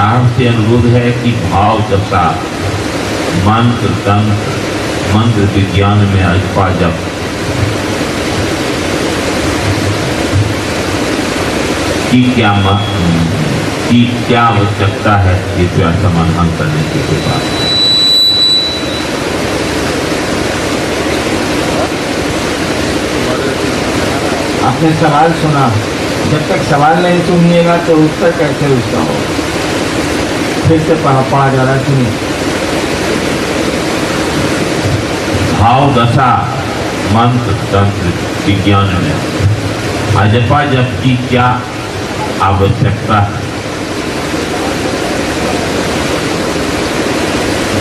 नारद से अनुरोध है कि भाव दशा, मंत्र तंत्र, मंत्र विज्ञान में अल्पा जप, की क्या आवश्यकता है कृपया समाधान करने की कृपा। आपने सवाल सुना, जब तक सवाल नहीं सुनिएगा तो उत्तर कैसे उसका हो। फिर से पढ़ा जा रहा, सुनिए। भाव दशा, मंत्र तंत्र विज्ञान में अजपा जप की क्या आवश्यकता है।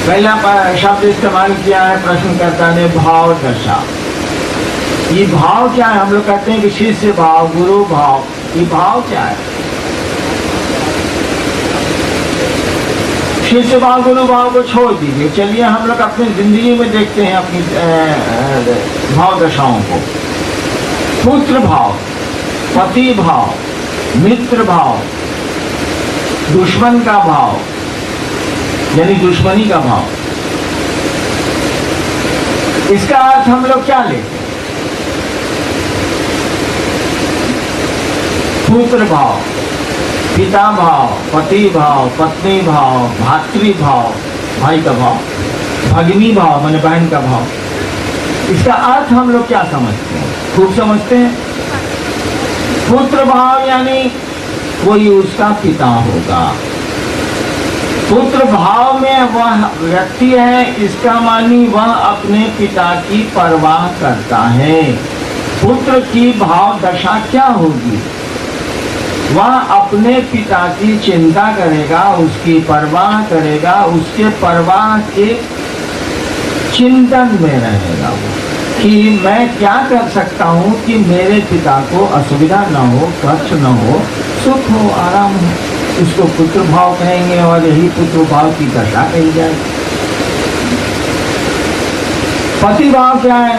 पहला शब्द इस्तेमाल किया है प्रश्नकर्ता ने, भाव दशा। ये भाव क्या है? हम लोग कहते हैं कि शिष्य भाव, गुरु भाव, ये भाव क्या है? शिष्य भाव गुरु भाव को छोड़ दीजिए, चलिए हम लोग अपनी जिंदगी में देखते हैं अपनी भाव दशाओं को। पुत्र भाव, पति भाव, मित्र भाव, दुश्मन का भाव यानी दुश्मनी का भाव, इसका अर्थ हम लोग क्या लेते हैं? पुत्र भाव, पिता भाव, पति भाव, पत्नी भाव, भातृ भाव, भाई का भाव, भगिनी भाव माने बहन का भाव, इसका अर्थ हम लोग क्या समझते हैं? खूब समझते हैं। पुत्र भाव यानी कोई उसका पिता होगा। पुत्र भाव में वह व्यक्ति है, इसका मानी वह अपने पिता की परवाह करता है। पुत्र की भाव दशा क्या होगी? वह अपने पिता की चिंता करेगा, उसकी परवाह करेगा, उसके परवाह के चिंतन में रहेगा वो कि मैं क्या कर सकता हूँ कि मेरे पिता को असुविधा न हो, कष्ट न हो, सुख हो, आराम हो। इसको पुत्र भाव कहेंगे और यही पुत्र भाव की दशा कही जाए। पति भाव क्या है?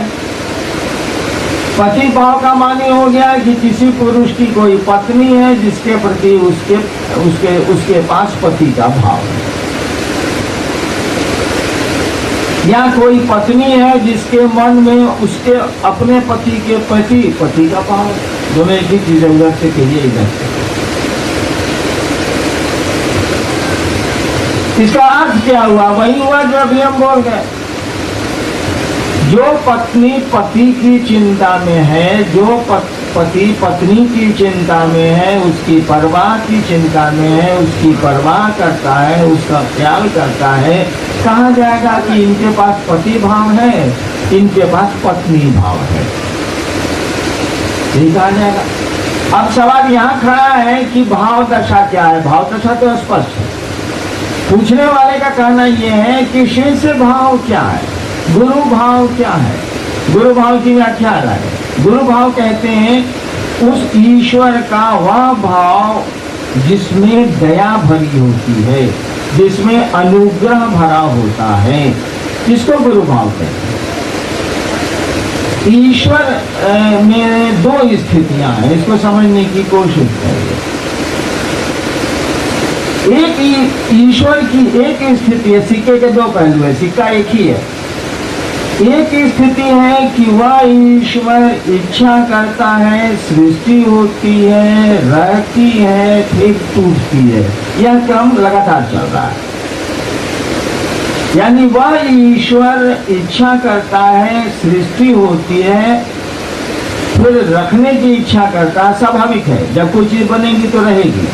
पति भाव का मानी हो गया कि किसी पुरुष की कोई पत्नी है जिसके प्रति उसके पास पति का भाव है, या कोई पत्नी है जिसके मन में उसके अपने पति के प्रति पति का भाव। दोनों एक ही चीज उधर से कहिए इधर से। इसका अर्थ क्या हुआ? वही हुआ जो अभी हम बोल गए। जो पत्नी पति की चिंता में है, जो पति पत्नी की चिंता में है, उसकी परवाह की चिंता में है, उसकी परवाह करता है, उसका ख्याल करता है, कहा जाएगा कि इनके पास पति भाव है, इनके पास पत्नी भाव है, यही कहा जाएगा। अब सवाल यहाँ खड़ा है कि भाव दशा क्या है? भाव दशा तो स्पष्ट है। पूछने वाले का कहना यह है कि शिष्य भाव क्या है, गुरु भाव क्या है? गुरु भाव की व्याख्या है। गुरु भाव कहते हैं उस ईश्वर का वह भाव जिसमें दया भरी होती है, जिसमें अनुग्रह भरा होता है, इसको गुरु भाव कहते हैं। ईश्वर में दो स्थितियां हैं, इसको समझने की कोशिश करिए। एक ईश्वर की एक स्थिति है, सिक्के के दो पहलू है, सिक्का एक ही है। एक स्थिति है कि वह ईश्वर इच्छा करता है, सृष्टि होती है, रहती है, फिर टूटती है, यह क्रम लगातार चल रहा है। यानी वह ईश्वर इच्छा करता है, सृष्टि होती है, फिर रखने की इच्छा करता है, स्वाभाविक है, जब कोई चीज बनेगी तो रहेगी,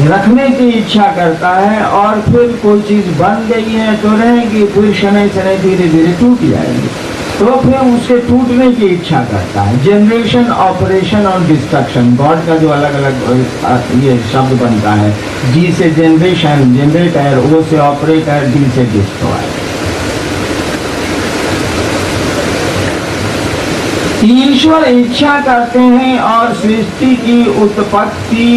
रखने की इच्छा करता है, और फिर कोई चीज बन गई है तो रहेगी, फिर शनै शनै धीरे धीरे टूट जाएगी, तो फिर उसके टूटने की इच्छा करता है। जनरेशन, ऑपरेशन और डिस्ट्रक्शन, गॉड का जो अलग अलग ये शब्द बनता है, जी से जनरेशन, जनरेटर, ओ से ऑपरेटर, डी से डिस्ट्रॉय। ईश्वर इच्छा करते हैं और सृष्टि की उत्पत्ति,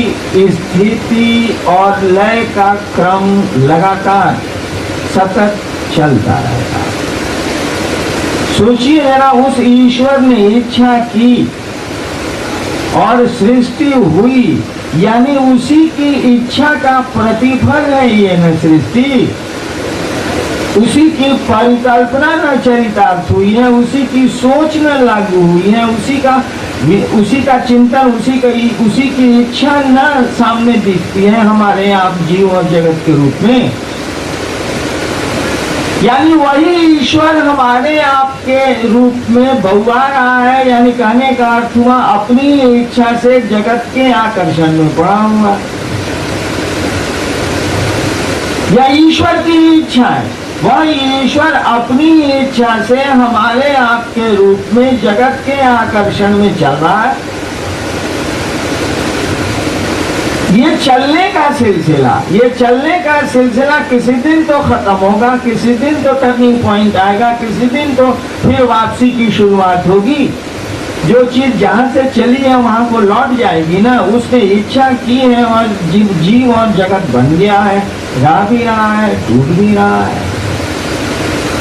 स्थिति और लय का क्रम लगातार सतत चलता रहता है। सोचिए जरा, उस ईश्वर ने इच्छा की और सृष्टि हुई यानी उसी की इच्छा का प्रतिफल है ये न सृष्टि, उसी की परिकल्पना न चरितार्थ हुई है, उसी की सोच न लागू हुई है, उसी का चिंतन, उसी की इच्छा न सामने दिखती है हमारे आप जीव और जगत के रूप में। यानी वही ईश्वर हमारे आपके रूप में बहुआ रहा है, यानी कहने का अर्थ हुआ अपनी इच्छा से जगत के आकर्षण में पड़ा हुआ। यह ईश्वर की इच्छा है, वह ईश्वर अपनी इच्छा से हमारे आपके रूप में जगत के आकर्षण में चल रहा है। ये चलने का सिलसिला किसी दिन तो खत्म होगा, किसी दिन तो टर्निंग पॉइंट आएगा, किसी दिन तो फिर वापसी की शुरुआत होगी। जो चीज जहां से चली है वहां को लौट जाएगी ना। उसने इच्छा की है और जीव और जगत बन गया है, रह भी रहा है, टूट भी रहा है।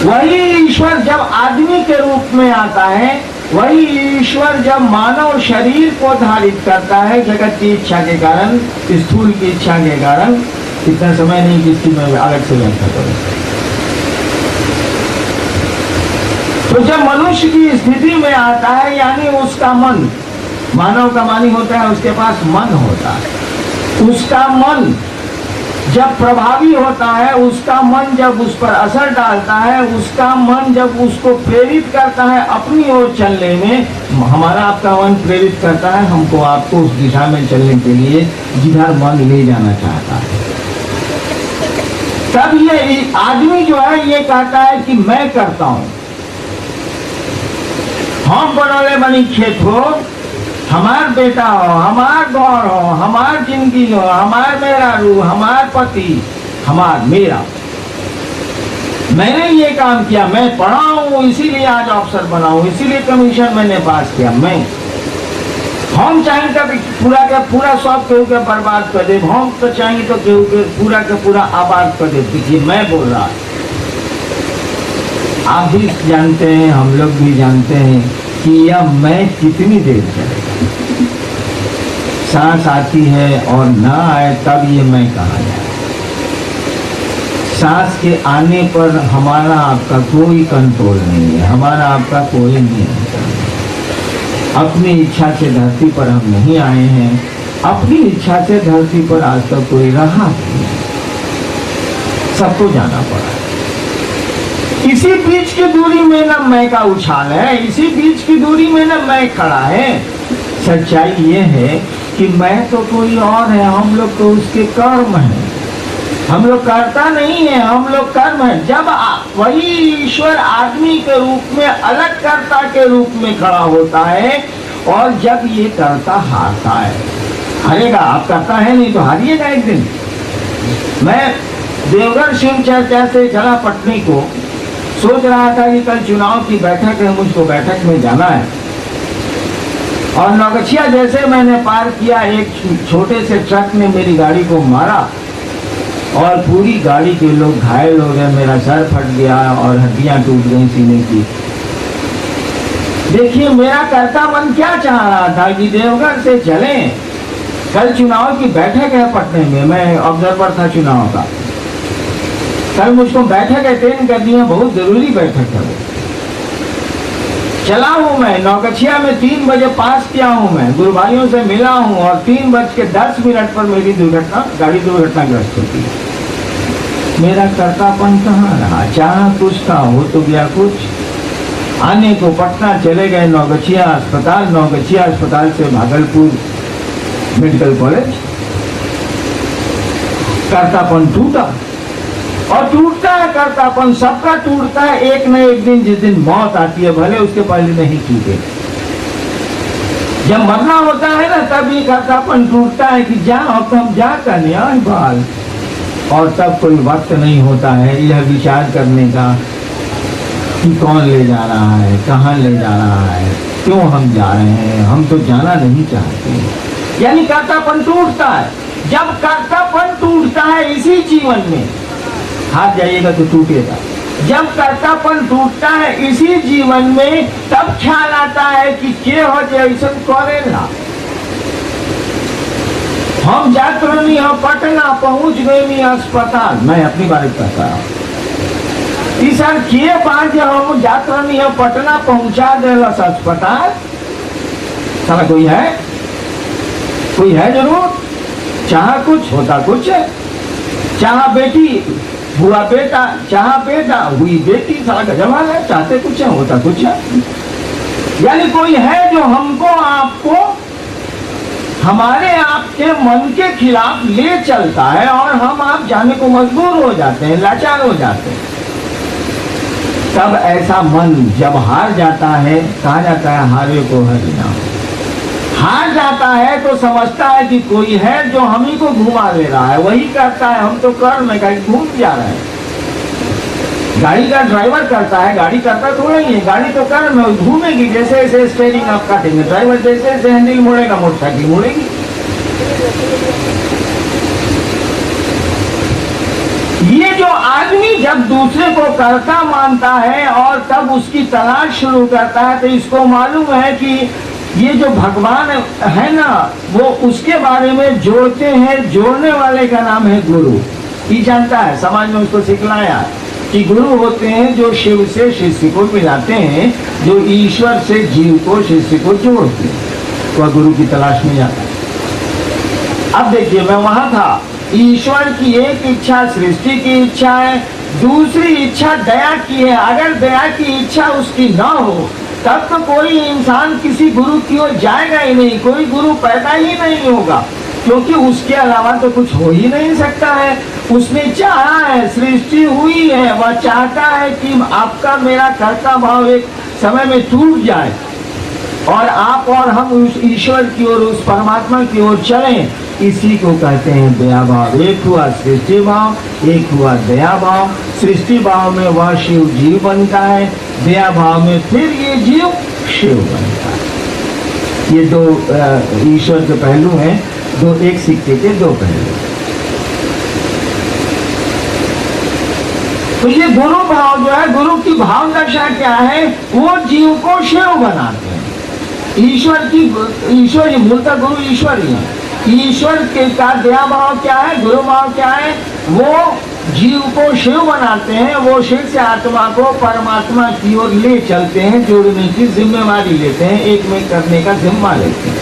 वही ईश्वर जब आदमी के रूप में आता है, वही ईश्वर जब मानव शरीर को धारित करता है जगत की इच्छा के कारण, स्थूल की इच्छा के कारण, इतना समय नहीं जिसकी मैं अलग से व्याख्या करूं। तो जब मनुष्य की स्थिति में आता है, यानी उसका मन, मानव का मानी होता है, उसके पास मन होता है, उसका मन जब प्रभावी होता है, उसका मन जब उस पर असर डालता है, उसका मन जब उसको प्रेरित करता है अपनी ओर चलने में, हमारा आपका मन प्रेरित करता है हमको आपको उस दिशा में चलने के लिए जिधर मन ले जाना चाहता है। तब ये आदमी जो है ये कहता है कि मैं करता हूं, हम बनौले बनी खेत हो, हमार बेटा हो, हमार घर हो, हमार जिंदगी हो, हमार मेरा रू, हमार पति, मेरा, मैंने ये काम किया, मैं पढ़ा हूँ इसीलिए आज अफसर बना हूँ, इसीलिए कमीशन मैंने पास किया। हम चाहें तो पूरा का पूरा सब केहू के बर्बाद कर दे, हम तो चाहेंगे तो केहू के पूरा आबाद कर दे। देखिए मैं बोल रहा, आप भी जानते हैं, हम लोग भी जानते हैं कि यह मैं कितनी देर चलेगा। सांस आती है और ना आए तब ये मैं कहा जाए। सांस के आने पर हमारा आपका कोई कंट्रोल नहीं है, हमारा आपका कोई नियंत्रण नहीं। अपनी इच्छा से धरती पर हम नहीं आए हैं, अपनी इच्छा से धरती पर आज तक कोई रहा नहीं, सबको जाना पड़ा। इसी बीच की दूरी में न मैं का उछाल है, इसी बीच की दूरी में न मैं खड़ा है। सच्चाई ये है कि मैं तो कोई और है, हम लोग तो उसके कर्म हैं, हम लोग करता नहीं है, हम लोग कर्म है। जब वही ईश्वर आदमी के रूप में अलग कर्ता के रूप में खड़ा होता है और जब ये कर्ता हारता है, हारेगा, आप करता है नहीं तो हारिएगा एक दिन। मैं देवघर शिव चर्चा से चला पटनी को, सोच रहा था कि कल चुनाव की बैठक है, मुझको बैठक में जाना है। और नौगछिया जैसे मैंने पार किया, एक छोटे से ट्रक ने मेरी गाड़ी को मारा और पूरी गाड़ी के लोग घायल हो गए, मेरा सर फट गया और हड्डियां टूट गई सीने की। देखिए मेरा कर्ता मन क्या चाह रहा था कि देवघर से चलें, कल चुनाव की बैठक है पटने में, मैं ऑब्जर्वर था चुनाव का। कल मुझको बैठक अटेंड करनी है, बहुत जरूरी बैठक है वो। चला हूं मैं नौगछिया में, 3 बजे पास किया हूं मैं, गुरु भाइयों से मिला हूं और 3:10 पर मेरी गाड़ी दुर्घटनाग्रस्त होती है। मेरा कर्तापन कहाँ रहा? चाह कुछ था, हो तो गया कुछ। आने को पटना चले गए, नौगछिया अस्पताल से भागलपुर मेडिकल कॉलेज। कर्तापन टूटा और टूटता है, कर्तापन सबका टूटता है एक न एक दिन, जिस दिन मौत आती है, भले उसके पहले नहीं टूटे। जब मरना होता है ना तब ये कर्तापन टूटता है कि जा अब हम जा कर न्याय बाल, और तब कोई वक्त नहीं होता है यह विचार करने का कि कौन ले जा रहा है, कहाँ ले जा रहा है, क्यों हम जा रहे हैं, हम तो जाना नहीं चाहते। यानी कर्तापन टूटता है। जब कर्तापन टूटता है इसी जीवन में, हाथ जाइएगा तो टूटेगा। जब कर्तापन टूटता है इसी जीवन में, तब ख्याल आता है कि के हो जैसन करेला। हम जात्र नहीं हो पटना पहुंच गए नहीं अस्पताल। मैं अपनी बात करता हूँ सर किए बात हम जात्र नहीं हो पटना पहुंचा दे अस्पताल। साला कोई है जरूर। चाह कुछ होता कुछ है। चाह बेटी हुआ बेटा, चाह बेटा हुई बेटी। साला का जवाब है चाहते कुछ है होता कुछ है। यानी कोई है जो हमको आपको हमारे आपके मन के खिलाफ ले चलता है और हम आप जाने को मजबूर हो जाते हैं, लाचार हो जाते हैं। तब ऐसा मन जब हार जाता है, कहा जाता है हारे को हरि नाम। हार जाता है तो समझता है कि कोई है जो हम ही को घुमा ले रहा है, वही करता है। हम तो कर्म में कहीं घूम जा रहे हैं। गाड़ी का ड्राइवर करता है, गाड़ी करता थोड़ा ही है, गाड़ी तो कर्म है, घूमेगी। जैसे जैसे स्टेयरिंग आप काटेंगे, ड्राइवर जैसे जैसे हैंडल मोड़ेगा, मोटरसाइकिल मोड़ेगी। ये जो आदमी जब दूसरे को कर्ता मानता है और तब उसकी तलाश शुरू करता है, तो इसको मालूम है कि ये जो भगवान है ना, वो उसके बारे में जोड़ते हैं। जोड़ने वाले का नाम है गुरु। ये जानता है, समाज में उसको सिखलाया कि गुरु होते हैं जो शिव से शिष्य को मिलाते हैं, जो ईश्वर से जीव को शिष्य को जोड़ते हैं। वह गुरु की तलाश में जाता है। अब देखिए, मैं वहां था। ईश्वर की एक इच्छा सृष्टि की इच्छा है, दूसरी इच्छा दया की है। अगर दया की इच्छा उसकी ना हो तब तो कोई इंसान किसी गुरु की ओर जाएगा ही नहीं, कोई गुरु पैदा ही नहीं होगा, क्योंकि उसके अलावा तो कुछ हो ही नहीं सकता है। उसने चाहा है, सृष्टि हुई है, वह चाहता है कि आपका मेरा कर्ता भाव एक समय में टूट जाए और आप और हम उस ईश्वर की ओर, उस परमात्मा की ओर चलें। इसी को कहते हैं दया भाव। एक हुआ सृष्टि भाव, एक हुआ दया भाव। सृष्टि भाव में वह शिव जीव बनता है, दया भाव में फिर ये जीव शिव बनता है। ये दो ईश्वर के पहलू हैं, दो एक सिक्के के दो पहलू। तो ये गुरु भाव जो है, गुरु की भाव दशा क्या है, वो जीव को शिव बनाते हैं। ईश्वर मूलतः गुरु ईश्वर ही है। ईश्वर के का दया भाव क्या है, गुरु भाव क्या है, वो जीव को शिव बनाते हैं। वो शिव से आत्मा को परमात्मा की ओर ले चलते हैं, जोड़ने की जिम्मेवारी लेते हैं, एक में करने का जिम्मा लेते हैं।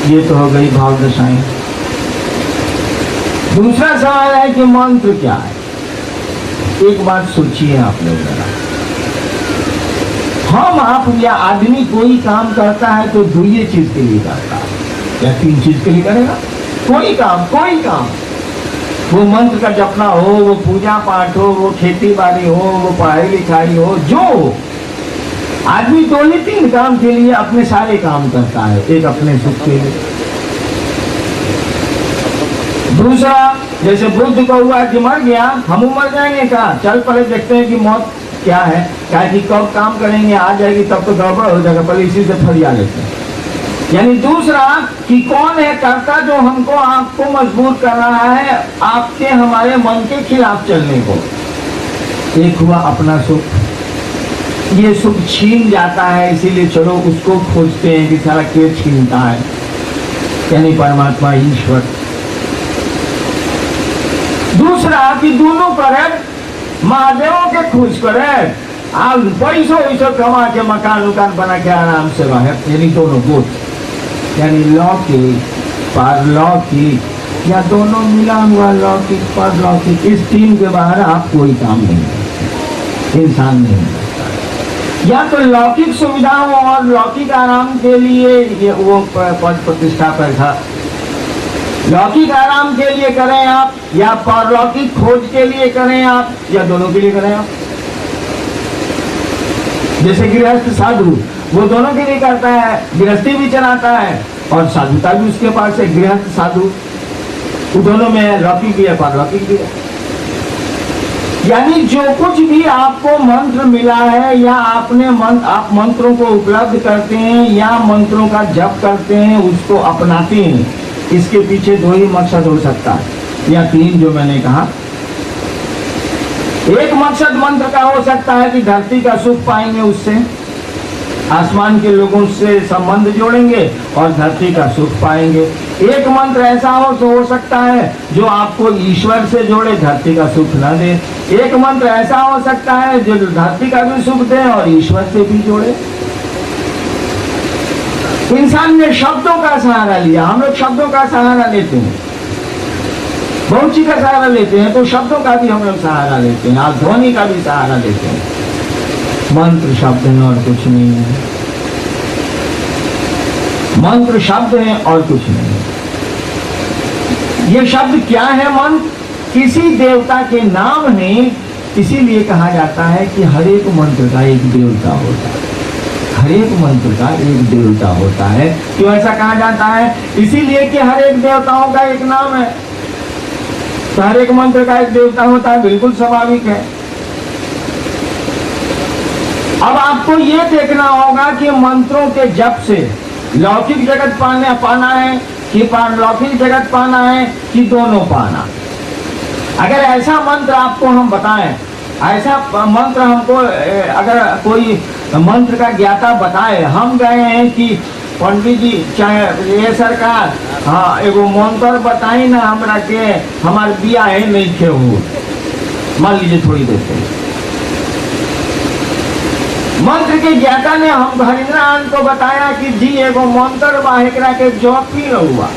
ये तो हो गई भाव दशाएं। दूसरा सवाल है कि मंत्र क्या है। एक बात सोचिए आप लोग जरा, हम आप या आदमी कोई काम करता है तो दो ही चीज के लिए करता है या तीन चीज के लिए करेगा। कोई काम वो मंत्र का जपना हो, वो पूजा पाठ हो, वो खेती बाड़ी हो, वो पढ़ाई लिखाई हो, जो हो, आदमी दो ही तीन काम के लिए अपने सारे काम करता है। एक अपने सुख के लिए, दूसरा जैसे बुद्ध को हुआ कि मर गया, हम मर जाएंगे, कहा चल पहले देखते हैं कि मौत क्या है, क्या कि कब काम करेंगे, आ जाएगी तब तो गड़बड़ हो जाएगा, पहले इसी से फरिया लेते हैं। यानी दूसरा कि कौन है कर्ता जो हमको आपको मजबूर कर रहा है आपके हमारे मन के खिलाफ चलने को। एक हुआ अपना सुख। ये सुख छीन जाता है, इसीलिए चलो उसको खोजते हैं कि सारा क्या छीनता है, यानी परमात्मा ईश्वर। दूसरा कि दोनों करे, महादेवों के खोज करे, आप पैसों वैसो कमा के मकान उकान बना के आराम से रहे, यानी दोनों बोध, यानी लौकिक पारलौकिक या दोनों मिला हुआ लौकिक पारलौकिक। इस तीन के बाहर आप कोई काम नहीं करते, इंसान नहीं करता। या तो लौकिक सुविधाओं और लौकिक आराम के लिए ये वो पद प्रतिष्ठा पैसा लौकिक आराम के लिए करें आप, या पारलौकिक खोज के लिए करें आप, या दोनों के लिए करें आप। जैसे गृहस्थ साधु, वो दोनों के लिए करता है, गृहस्थी भी चलाता है और साधुता भी उसके पास है। गृहस्थ साधु वो दोनों में लौकिक भी है, पारलौकिक भी है। यानी जो कुछ भी आपको मंत्र मिला है या आप मंत्रों को उपलब्ध करते हैं या मंत्रों का जप करते हैं, उसको अपनाते हैं, इसके पीछे दो ही मकसद हो सकता है या तीन जो मैंने कहा। एक मकसद मंत्र का हो सकता है कि धरती का सुख पाएंगे, उससे आसमान के लोगों से संबंध जोड़ेंगे और धरती का सुख पाएंगे। एक मंत्र ऐसा हो तो हो सकता है जो आपको ईश्वर से जोड़े, धरती का सुख न दे। एक मंत्र ऐसा हो सकता है जो धरती का भी सुख दे और ईश्वर से भी जोड़े। इंसान ने शब्दों का सहारा लिया, हम लोग शब्दों का सहारा लेते हैं, बहुत चीज का सहारा लेते हैं, तो शब्दों का भी हम लोग सहारा लेते हैं, आप ध्वनि का भी सहारा लेते हैं। मंत्र शब्द है और कुछ नहीं है, मंत्र शब्द है और कुछ नहीं है। ये शब्द क्या है? मंत्र किसी देवता के नाम है, इसीलिए कहा जाता है कि हर एक मंत्र का एक देवता होता है, हर एक मंत्र का एक देवता होता है। क्यों ऐसा कहा जाता है? इसीलिए कि हर एक देवताओं का एक नाम है, तो हर एक मंत्र का एक देवता होता है, बिल्कुल स्वाभाविक है। अब आपको ये देखना होगा कि मंत्रों के जप से लौकिक जगत पाना है कि लौकिक जगत पाना है कि दोनों पाना। अगर ऐसा मंत्र आपको हम बताएं, ऐसा मंत्र हमको अगर कोई मंत्र का ज्ञाता बताए, हम गए हैं कि पंडित जी चाहे ये सरकार, हाँ एगो मंत्र बताई ना हमरा के, हमार बिया है नहीं खे हो, मान लीजिए थोड़ी देर से मंत्र के ज्ञाता ने हम हरिनारायण को बताया कि जी एगो मंत्र बा, एकरा के जप ही रहुआ।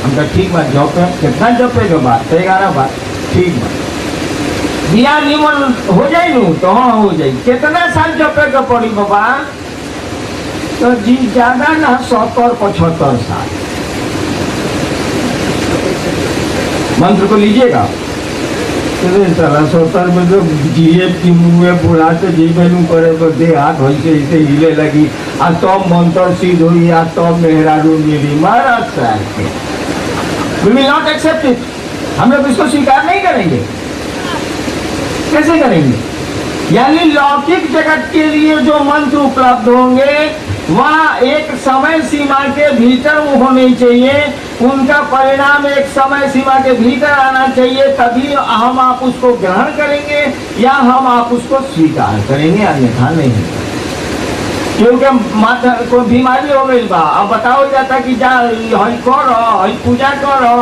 हम कहा ठीक बात, जप है, कितना जपे के बाद? 11 बार, ठीक बात। बिया निमन हो जाए नू तो हाँ हो जाए। कितना साल जपे के पड़ी बाबा? तो जी ज्यादा ना 70-75 साल। मंत्र को लीजिएगा, साला 70 में जो जीए की मुँह बुढ़ा से जी मेनू करे तो दे हाथ वैसे ऐसे हिले लगी, आज तो मंत्र सिद्ध हुई, आज तो मेहरारू मिली। महाराज साहब we will not accept it, हम लोग इसको स्वीकार नहीं करेंगे। कैसे करेंगे? यानी लौकिक जगत के लिए जो मंत्र उपलब्ध होंगे वह एक समय सीमा के भीतर होने चाहिए, उनका परिणाम एक समय सीमा के भीतर आना चाहिए, तभी हम आप उसको ग्रहण करेंगे या हम आप उसको स्वीकार करेंगे, अन्यथा नहीं। क्योंकि माता को बीमारी हो गई बा, अब बताओ जाता कि जा हई करो, पूजा करो,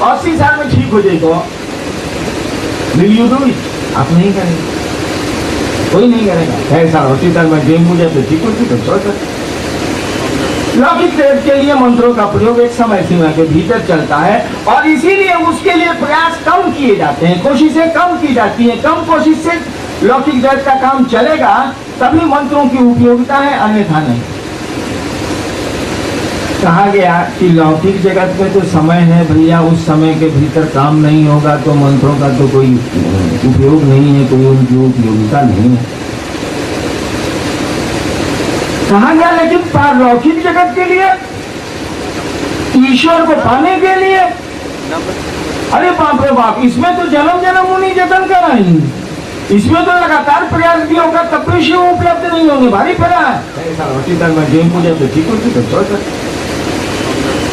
80 साल में ठीक हो जाएगा। Will you do it? आप नहीं करेंगे, कोई नहीं करेगा। ऐसा 80 साल में डेंगू जाते ठीक होती तो छोड़। लौकिक जगत के लिए मंत्रों का प्रयोग एक समय सीमा के भीतर चलता है और इसीलिए उसके लिए प्रयास कम किए जाते हैं, कोशिशें कम की जाती हैं। कम कोशिश से लौकिक जगत का काम चलेगा, तभी मंत्रों की उपयोगिता है, अन्यथा नहीं। कहा गया कि लौकिक जगत में तो समय है भैया, उस समय के भीतर काम नहीं होगा तो मंत्रों का तो कोई उपयोग नहीं है, कोई उनकी उपयोगिता नहीं है। कहा गया लेकिन पारलौकिक जगत के लिए, ईश्वर को पाने के लिए, अरे बाप रे बाप, इसमें तो जन्म जन्म मुनि जतन कराएंगे, इसमें तो लगातार प्रयास भी होगा, तब भी शिव उपलब्ध नहीं होंगे, भारी पड़ा है।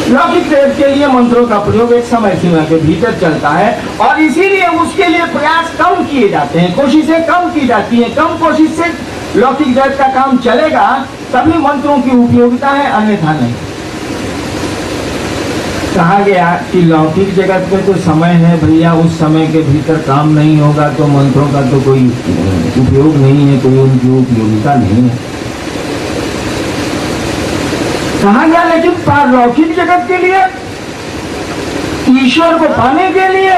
लौकिक जगत के लिए मंत्रों का प्रयोग एक समय सीमा के भीतर चलता है और इसीलिए उसके लिए प्रयास कम किए जाते हैं, कोशिशें कम की जाती हैं। कम कोशिश से लौकिक जगत का काम चलेगा, तभी मंत्रों की उपयोगिता है, अन्यथा नहीं। कहा गया कि लौकिक जगत में तो समय है भैया, उस समय के भीतर काम नहीं होगा तो मंत्रों का तो कोई उपयोग नहीं है, कोई उनकी उपयोगिता नहीं है। कहा गया लेकिन पारलौकिक जगत के लिए, ईश्वर को पाने के लिए,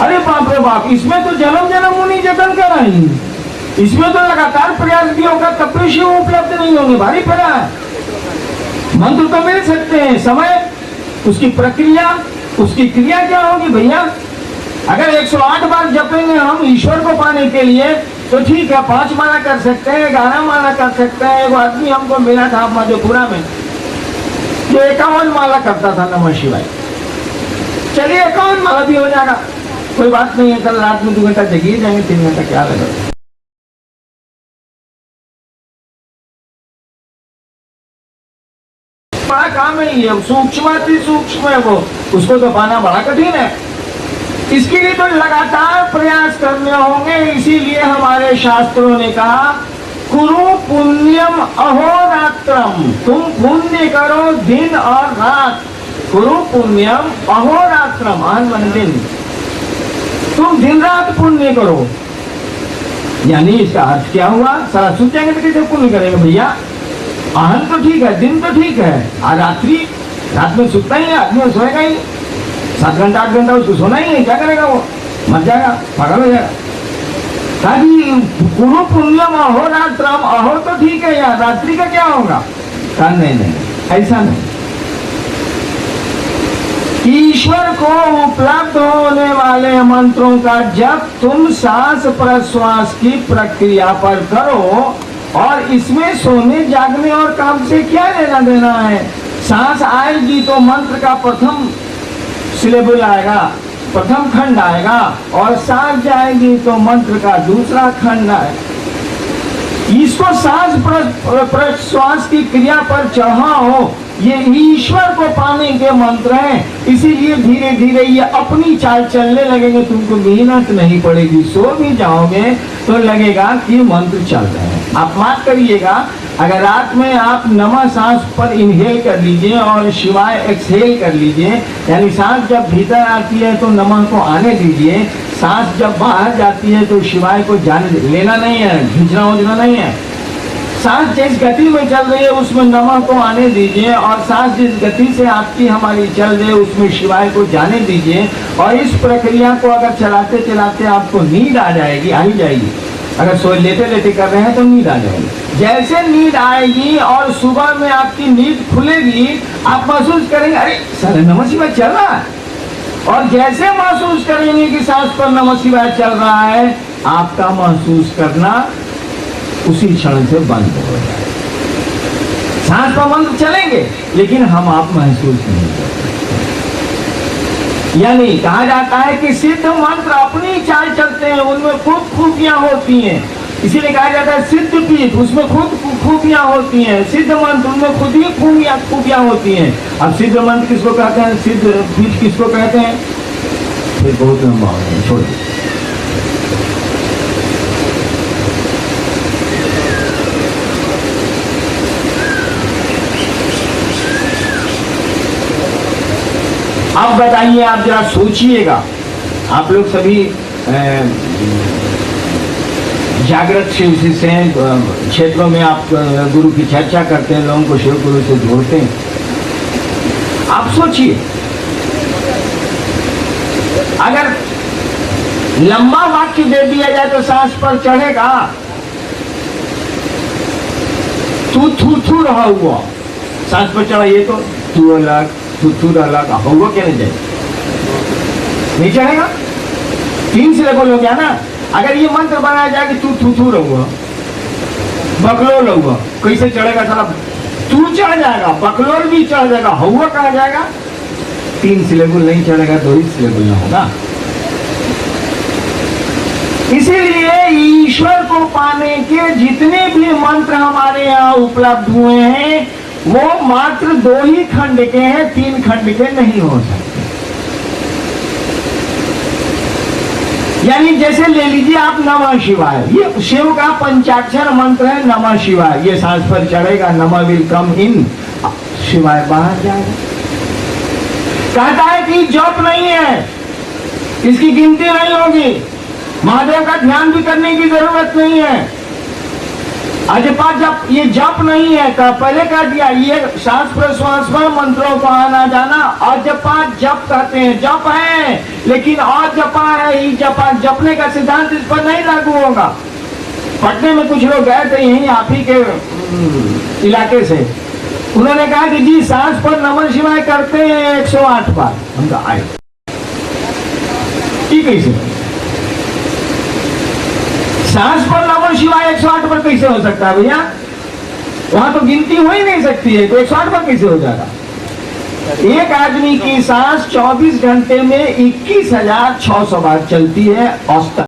अरे बाप रे बाप, इसमें तो जन्म जन्म मुनि जतन कराएंगे, इसमें तो लगातार प्रयास भी होगा, तब भी शिव उपलब्ध नहीं होंगे, भारी पड़ा है। मंत्र तो मिल सकते हैं, समय, उसकी प्रक्रिया, उसकी क्रिया क्या होगी भैया? अगर 108 बार जपेंगे हम ईश्वर को पाने के लिए तो ठीक है, 5 माला कर सकते हैं, 11 माला कर सकते हैं। एक आदमी हमको मिला था मधेपुरा में जो 51 माला करता था नमः शिवाय। चलिए 51 माला भी हो जाएगा, कोई बात नहीं है, कल रात में 2 घंटा जगिए जाएंगे, 3 घंटा क्या लगा। बड़ा काम है ये, सूक्ष्म अति सूक्ष्म है वो, उसको तो पाना बड़ा कठिन है। इसके लिए तो लगातार प्रयास करने होंगे। इसीलिए हमारे शास्त्रों ने कहा कुरु पुण्यम अहोरात्रम, तुम पुण्य करो दिन और रात। गुरु पुण्यम अहोरात्रम, आहन मन दिन, तुम दिन रात पुण्य करो। यानी इसका अर्थ क्या हुआ? सारा सुन जाएंगे तो कैसे पुण्य करेंगे भैया? आहन तो ठीक है, दिन तो ठीक है, और रात्रि, रात में सुतता ही है आदमी, सोएगा ही 7 घंटा 8 घंटा, उसको सोना ही है, क्या करेगा वो? मर जाएगा, पागल हो जाएगा। गुरु पुण्यम अहोरात्रम, अहो तो ठीक है यार, रात्रि का क्या होगा? नहीं, ऐसा नहीं। ईश्वर को उपलब्ध होने वाले मंत्रों का जब तुम सांस प्रश्वास की प्रक्रिया पर करो, और इसमें सोने जागने और काम से क्या लेना देना है? सांस आएगी तो मंत्र का प्रथम सिलेबल आएगा, प्रथम खंड आएगा, और सांस जाएगी तो मंत्र का दूसरा खंड आएगा। इसको सांस प्रश्वास की क्रिया पर चढ़ाओ, ये ईश्वर को पाने के मंत्र हैं। इसीलिए धीरे धीरे ये अपनी चाल चलने लगेंगे, तुमको मेहनत नहीं पड़ेगी। सो भी जाओगे तो लगेगा कि मंत्र चल रहे हैं। आप माफ करिएगा, अगर रात में आप नमः सांस पर इनहेल कर लीजिए और शिवाय एक्सहेल कर लीजिए, यानी सांस जब भीतर आती है तो नमः को आने दीजिए, सांस जब बाहर जाती है तो शिवाय को जाने लेना नहीं है, खींचना उजना नहीं है। सांस जिस गति में चल रही है उसमें नमः को आने दीजिए, और सांस जिस गति से आपकी हमारी चल रही है उसमें शिवाय को जाने दीजिए। और इस प्रक्रिया को अगर चलाते चलाते आपको नींद आ जाएगी, आ ही जाएगी। अगर सो लेटे लेटे कर रहे हैं तो नींद आ जाएगी। जैसे नींद आएगी और सुबह में आपकी नींद खुलेगी, आप महसूस करेंगे अरे सारे नमः शिवाय चल रहा है। और जैसे महसूस करेंगे कि सांस पर नमः शिवाय चल रहा है, आपका महसूस करना उसी क्षण से बंद हो जाए। सांस पर मंत्र चलेंगे लेकिन हम आप महसूस नहीं करते। यानी कहा जाता है कि सिद्ध मंत्र अपनी चाल चलते हैं, उनमें खुद खूबियां होती हैं। इसीलिए कहा जाता है सिद्ध पीठ, उसमें खुद खूबियां होती हैं। सिद्ध मंत्र उनमें खुद ही खूबियां होती हैं। अब सिद्ध मंत्र किसको कहते हैं, सिद्ध पीठ किसको कहते हैं, फिर बहुत लंबा हो गया, छोड़ दो। अब बताइए, आप जरा सोचिएगा, आप लोग सभी जागृत शिव से क्षेत्रों में आप गुरु की चर्चा करते हैं, लोगों को शिव गुरु से जोड़ते हैं। आप सोचिए, अगर लंबा वाक्य दे दिया जाए तो सांस पर चढ़ेगा। तू थू थू रहा हुआ सांस पर चढ़ा, ये तो तू अलग थू अलग हुआ क्या नहीं जाए, नहीं चढ़ेगा। 3 सिलेबल हो गया ना। अगर ये मंत्र बनाया जाए कि तू थू रहुआ, बकलोल हुआ, कैसे चढ़ेगा सारा? तू चढ़ जाएगा, बकलोल भी चढ़ जाएगा, हुआ कहा जाएगा। 3 सिलेबल नहीं चढ़ेगा, 2 ही सिलेबल ना होगा। इसीलिए ईश्वर को पाने के जितने भी मंत्र हमारे यहाँ उपलब्ध हुए हैं वो मात्र 2 ही खंड के हैं, 3 खंड के नहीं हो सकते। यानी जैसे ले लीजिए आप नमः शिवाय, ये शिव का पंचाक्षर मंत्र है नमः शिवाय। ये सांस पर चढ़ेगा, नमः विल कम इन, शिवाय बाहर जाएगा। कहता है कि जप नहीं है, इसकी गिनती नहीं होगी, महादेव का ध्यान भी करने की जरूरत नहीं है। अजपा जप, ये जप नहीं है। का पहले कह दिया, ये सांस प्रश्वास में मंत्रों को आना जाना अजपा जप कहते हैं। जप है लेकिन अजपा है, ही जपा, जपने का सिद्धांत इस पर नहीं लागू होगा। पटने में कुछ लोग गए थे यहीं आप ही के इलाके से, उन्होंने कहा कि जी सांस पर नमः शिवाय करते हैं 108 बार। हम कहा आए ठीक है, सांस पर नमः शिवाय 108 पर कैसे हो सकता है भैया? वहां तो गिनती हो ही नहीं सकती है, तो 108 पर कैसे हो जाएगा? एक आदमी की सांस 24 घंटे में 21,600 बार चलती है औसतन।